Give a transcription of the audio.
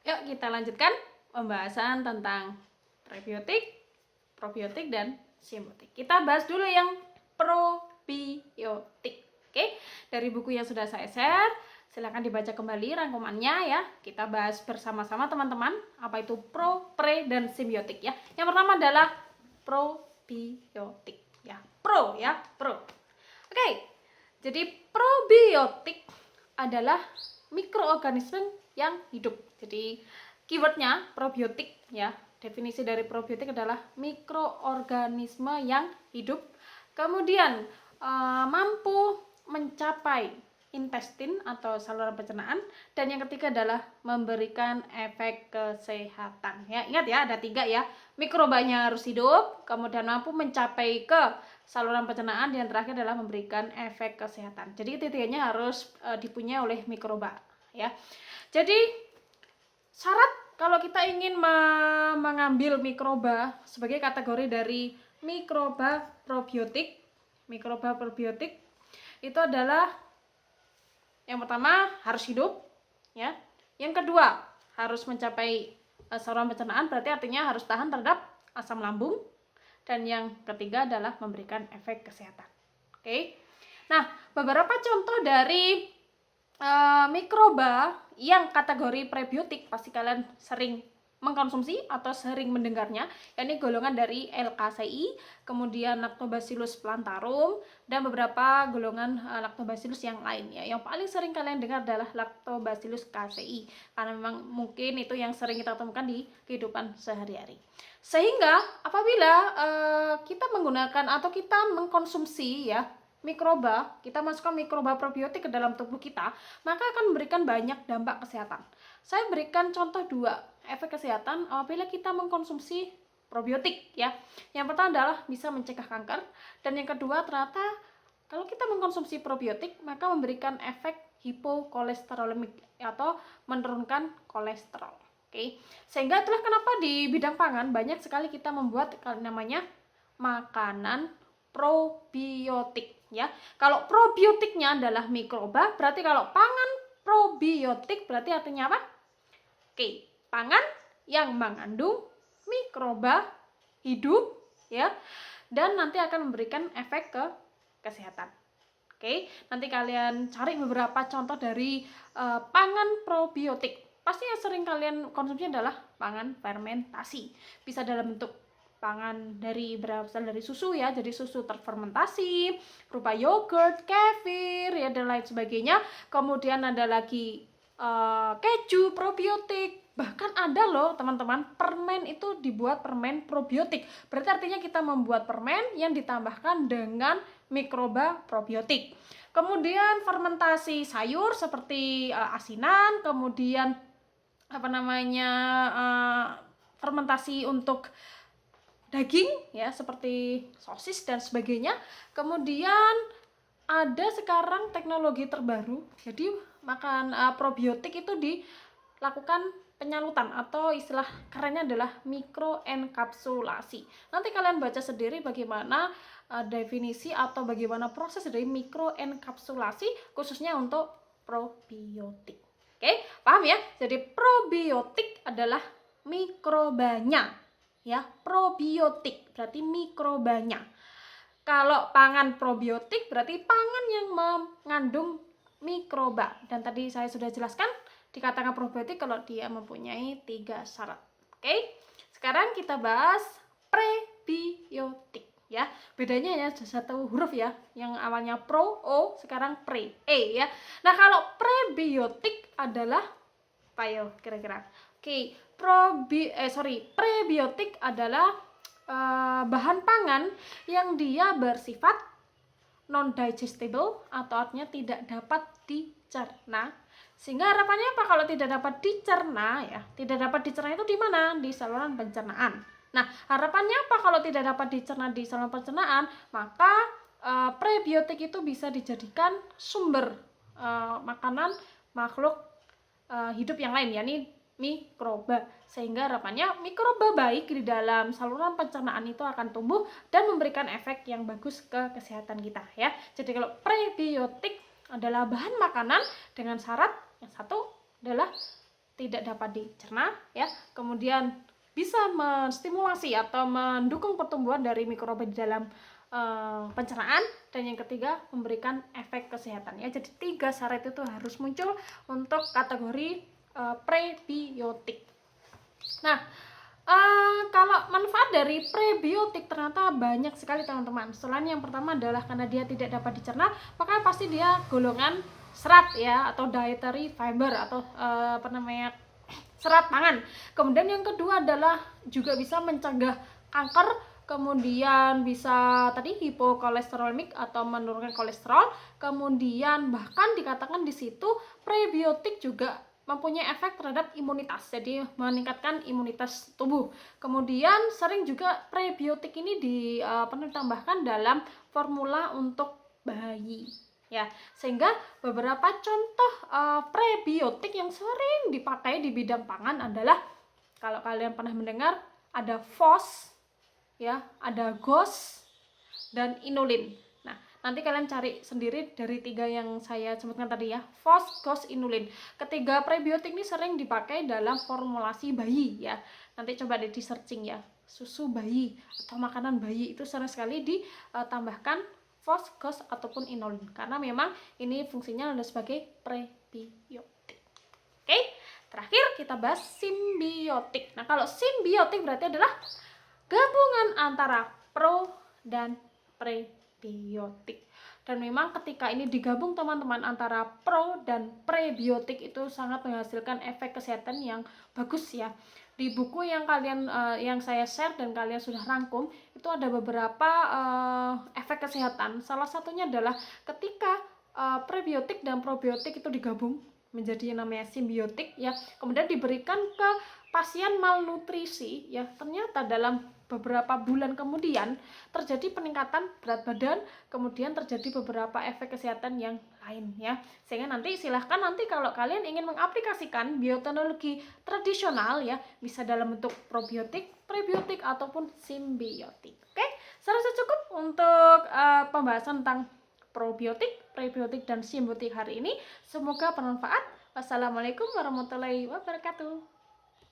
Yuk kita lanjutkan pembahasan tentang prebiotik, probiotik, dan simbiotik. Kita bahas dulu yang probiotik. Oke, dari buku yang sudah saya share, silakan dibaca kembali rangkumannya ya. Kita bahas bersama-sama teman-teman, apa itu pro, pre, dan simbiotik ya. Yang pertama adalah probiotik ya. Pro ya, pro. Oke, jadi probiotik adalah mikroorganisme yang hidup. Jadi keywordnya probiotik ya. Definisi dari probiotik adalah mikroorganisme yang hidup, kemudian mampu mencapai intestin atau saluran pencernaan, dan yang ketiga adalah memberikan efek kesehatan ya. Ingat ya, ada 3 ya. Mikrobanya harus hidup, kemudian mampu mencapai ke saluran pencernaan, dan terakhir adalah memberikan efek kesehatan. Jadi titiknya harus dipunyai oleh mikroba ya. Jadi syarat kalau kita ingin mengambil mikroba sebagai kategori dari mikroba probiotik itu adalah yang pertama harus hidup ya. Yang kedua harus mencapai saluran pencernaan, berarti artinya harus tahan terhadap asam lambung, dan yang ketiga adalah memberikan efek kesehatan. Oke. Nah, beberapa contoh dari mikroba yang kategori prebiotik pasti kalian sering mengkonsumsi atau sering mendengarnya, yakni golongan dari Lacei, kemudian Lactobacillus plantarum, dan beberapa golongan Lactobacillus yang lain ya. Yang paling sering kalian dengar adalah Lactobacillus casei, karena memang mungkin itu yang sering kita temukan di kehidupan sehari-hari. Sehingga apabila kita menggunakan atau kita mengkonsumsi ya mikroba, kita masukkan mikroba probiotik ke dalam tubuh kita, maka akan memberikan banyak dampak kesehatan. Saya berikan contoh 2 efek kesehatan apabila kita mengkonsumsi probiotik ya. Yang pertama adalah bisa mencegah kanker, dan yang kedua ternyata kalau kita mengkonsumsi probiotik maka memberikan efek hipokolesterolemik atau menurunkan kolesterol. Oke. Sehingga itulah kenapa di bidang pangan banyak sekali kita membuat namanya makanan probiotik ya. Kalau probiotiknya adalah mikroba, berarti kalau pangan probiotik berarti artinya apa? Oke, pangan yang mengandung mikroba hidup ya, dan nanti akan memberikan efek ke kesehatan. Oke, nanti kalian cari beberapa contoh dari pangan probiotik. Pasti yang sering kalian konsumsi adalah pangan fermentasi. Bisa dalam bentuk pangan berasal dari susu ya, jadi susu terfermentasi berupa yogurt, kefir ya, dan lain sebagainya. Kemudian ada lagi keju probiotik, bahkan ada loh teman-teman, permen itu dibuat permen probiotik. Berarti artinya kita membuat permen yang ditambahkan dengan mikroba probiotik. Kemudian fermentasi sayur seperti asinan, kemudian fermentasi untuk daging ya seperti sosis dan sebagainya. Kemudian ada sekarang teknologi terbaru, jadi makan probiotik itu dilakukan penyalutan atau istilah kerennya adalah mikroenkapsulasi. Nanti kalian baca sendiri bagaimana definisi atau bagaimana proses dari mikroenkapsulasi khususnya untuk probiotik. Oke, paham ya? Jadi probiotik adalah mikrobanya ya, probiotik berarti mikrobanya. Kalau pangan probiotik berarti pangan yang mengandung mikroba, dan tadi saya sudah jelaskan dikatakan probiotik kalau dia mempunyai 3 syarat. Oke, sekarang kita bahas prebiotik ya. Bedanya ya satu huruf ya, yang awalnya pro o sekarang pre e ya. Nah, kalau prebiotik adalah apa ya kira-kira? Oke, prebiotik adalah bahan pangan yang dia bersifat non-digestible atau artinya tidak dapat dicerna. Sehingga harapannya apa kalau tidak dapat dicerna ya? Tidak dapat dicerna itu di mana? Di saluran pencernaan. Nah, harapannya apa kalau tidak dapat dicerna di saluran pencernaan? Maka prebiotik itu bisa dijadikan sumber makanan makhluk hidup yang lain, yakni mikroba, sehingga harapannya mikroba baik di dalam saluran pencernaan itu akan tumbuh dan memberikan efek yang bagus ke kesehatan kita ya. Jadi kalau prebiotik adalah bahan makanan dengan syarat yang satu adalah tidak dapat dicerna ya. Kemudian bisa menstimulasi atau mendukung pertumbuhan dari mikroba di dalam pencernaan, dan yang ketiga memberikan efek kesehatan ya. Jadi 3 syarat itu harus muncul untuk kategori prebiotik. Nah, kalau manfaat dari prebiotik ternyata banyak sekali teman-teman. Selain yang pertama adalah karena dia tidak dapat dicerna, maka pasti dia golongan serat ya, atau dietary fiber, atau serat pangan. Kemudian yang kedua adalah juga bisa mencegah kanker, kemudian bisa tadi hipokolesterolemik atau menurunkan kolesterol, kemudian bahkan dikatakan di situ prebiotik juga mempunyai efek terhadap imunitas, jadi meningkatkan imunitas tubuh. Kemudian sering juga prebiotik ini ditambahkan dalam formula untuk bayi ya, sehingga beberapa contoh prebiotik yang sering dipakai di bidang pangan adalah, kalau kalian pernah mendengar, ada FOS ya, ada GOS dan inulin. Nah, nanti kalian cari sendiri dari 3 yang saya sebutkan tadi ya, FOS, GOS, inulin. Ketiga prebiotik ini sering dipakai dalam formulasi bayi ya. Nanti coba deh di searching ya, susu bayi atau makanan bayi itu sering sekali ditambahkan FOS, GOS ataupun inulin, karena memang ini fungsinya adalah sebagai prebiotik. Oke, terakhir kita bahas simbiotik. Nah, kalau simbiotik berarti adalah gabungan antara pro dan prebiotik. Dan memang ketika ini digabung teman-teman antara pro dan prebiotik itu sangat menghasilkan efek kesehatan yang bagus ya. Di buku yang yang saya share dan kalian sudah rangkum itu ada beberapa efek kesehatan. Salah satunya adalah ketika prebiotik dan probiotik itu digabung menjadi yang namanya simbiotik ya, kemudian diberikan ke pasien malnutrisi ya, ternyata dalam beberapa bulan kemudian terjadi peningkatan berat badan, kemudian terjadi beberapa efek kesehatan yang lain ya. Sehingga nanti silahkan nanti kalau kalian ingin mengaplikasikan bioteknologi tradisional ya, bisa dalam bentuk probiotik, prebiotik ataupun simbiotik. Oke, saya rasa cukup untuk pembahasan tentang probiotik, prebiotik dan simbiotik hari ini. Semoga bermanfaat. Wassalamualaikum warahmatullahi wabarakatuh.